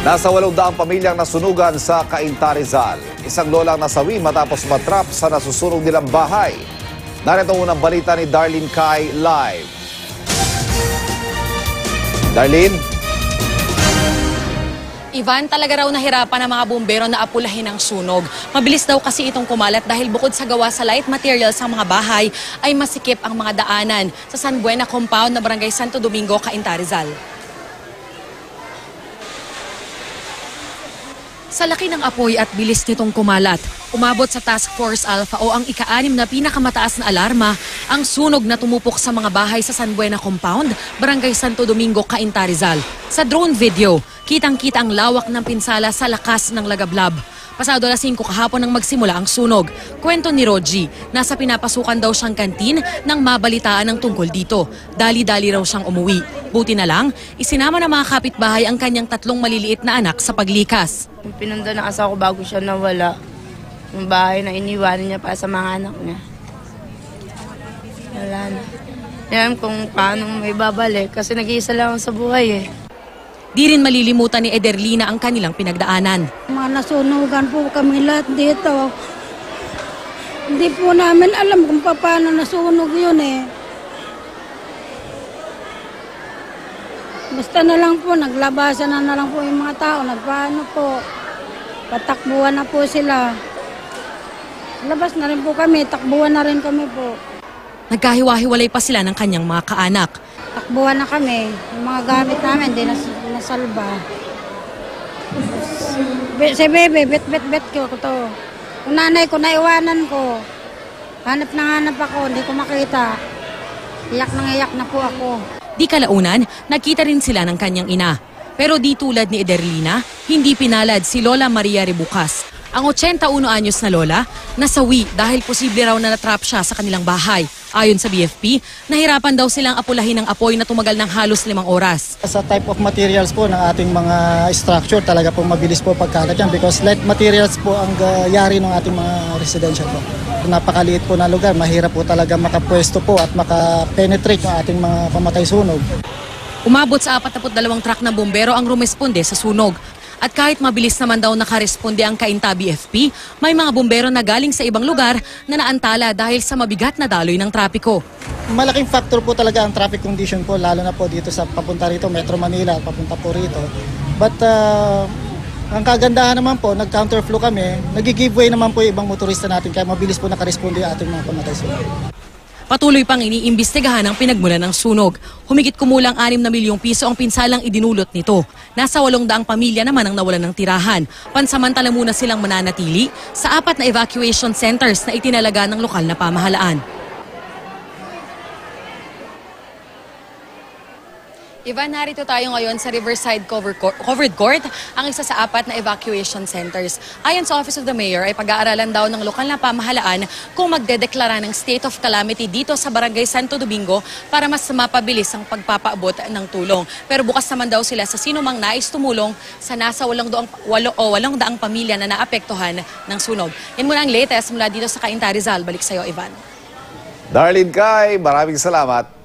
Nasa 800 pamilyang nasunugan sa Cainta, Rizal. Isang lolang nasawi matapos matrap sa nasusunog nilang bahay. Narito unang balita ni Darlene Kai live. Darlene? Ivan, talaga raw nahirapan ang mga bumbero na apulahin ang sunog. Mabilis daw kasi itong kumalat dahil bukod sa gawa sa light materials ang mga bahay, ay masikip ang mga daanan sa San Buena Compound na Barangay Santo Domingo, Cainta, Rizal. Sa laki ng apoy at bilis nitong kumalat, umabot sa Task Force Alpha o ang ika-6 na pinakamataas na alarma ang sunog na tumupok sa mga bahay sa San Buena Compound, Barangay Santo Domingo, Cainta, Rizal. Sa drone video, kitang-kita ang lawak ng pinsala sa lakas ng lagablab. Pasado alas 5 kahapon nang magsimula ang sunog. Kwento ni Roji, nasa pinapasukan daw siyang kantin nang mabalitaan ng tungkol dito. Dali-dali raw siyang umuwi. Buti na lang, isinama ng mga kapitbahay ang kanyang 3 maliliit na anak sa paglikas. Pinunda na asa ko bago siya nawala. Yung bahay na iniwanan niya para sa mga anak niya. Wala na. Yan kung paano may babalik kasi nag-iisa lang sa buhay eh. Di rin malilimutan ni Ederlina ang kanilang pinagdaanan. Mga nasunugan po kami lahat dito. Hindi po namin alam kung paano nasunog yun eh. Basta na lang po, naglabasan na lang po yung mga tao. Nagpaano po, patakbuhan na po sila. Labas na rin po kami, takbuhan na rin kami po. Nagkahiwa-hiwalay pa sila ng kanyang mga kaanak. Takbuhan na kami. Yung mga gamit namin, di nasalba. Si bebe, bet ko to. Yung nanay ko, naiwanan ko. Hanap na hanap ako, hindi ko makita. Iyak na po ako. Di kalaunan, nakita rin sila ng kanyang ina. Pero di tulad ni Ederlina, hindi pinalad si Lola Maria Rebucas. Ang 81 anyos na lola, nasawi dahil posible raw na natrap siya sa kanilang bahay. Ayon sa BFP, nahirapan daw silang apulahin ng apoy na tumagal ng halos 5 oras. Sa type of materials po ng ating mga structure, talaga po mabilis po pagkalat yan because light materials po ang yari ng ating mga residential po. Napakaliit po na lugar, mahirap po talaga makapwesto po at makapenetrate yung ating mga pamatay sunog. Umabot sa 42 truck ng bumbero ang rumesponde sa sunog. At kahit mabilis naman daw nakaresponde ang Cainta BFP, may mga bumbero na galing sa ibang lugar na naantala dahil sa mabigat na daloy ng trapiko. Malaking factor po talaga ang traffic condition po, lalo na po dito sa papunta rito, Metro Manila, papunta po rito. But ang kagandahan naman po, nag-counterflow kami, nag-giveaway naman po yung ibang motorista natin kaya mabilis po nakaresponde ang ating mga pamatay sunog. Patuloy pang iniimbestigahan ang pinagmulan ng sunog. Humigit kumulang 6 na milyong piso ang pinsalang idinulot nito. Nasa 800 pamilya naman ang nawalan ng tirahan. Pansamantala muna silang mananatili sa 4 na evacuation centers na itinalaga ng lokal na pamahalaan. Ivan, narito tayo ngayon sa Riverside Covered Court, ang isa sa 4 na evacuation centers. Ayon sa Office of the Mayor ay pag-aaralan daw ng lokal na pamahalaan kung magdedeklara ng state of calamity dito sa Barangay Santo Domingo para mas mapabilis ang pagpapaabot ng tulong. Pero bukas naman daw sila sa sinumang nais tumulong sa nasa 800 pamilya na naapektuhan ng sunog. Yan muna ang latest mula dito sa Cainta, Rizal. Balik sa iyo, Ivan. Darlene Kai, maraming salamat.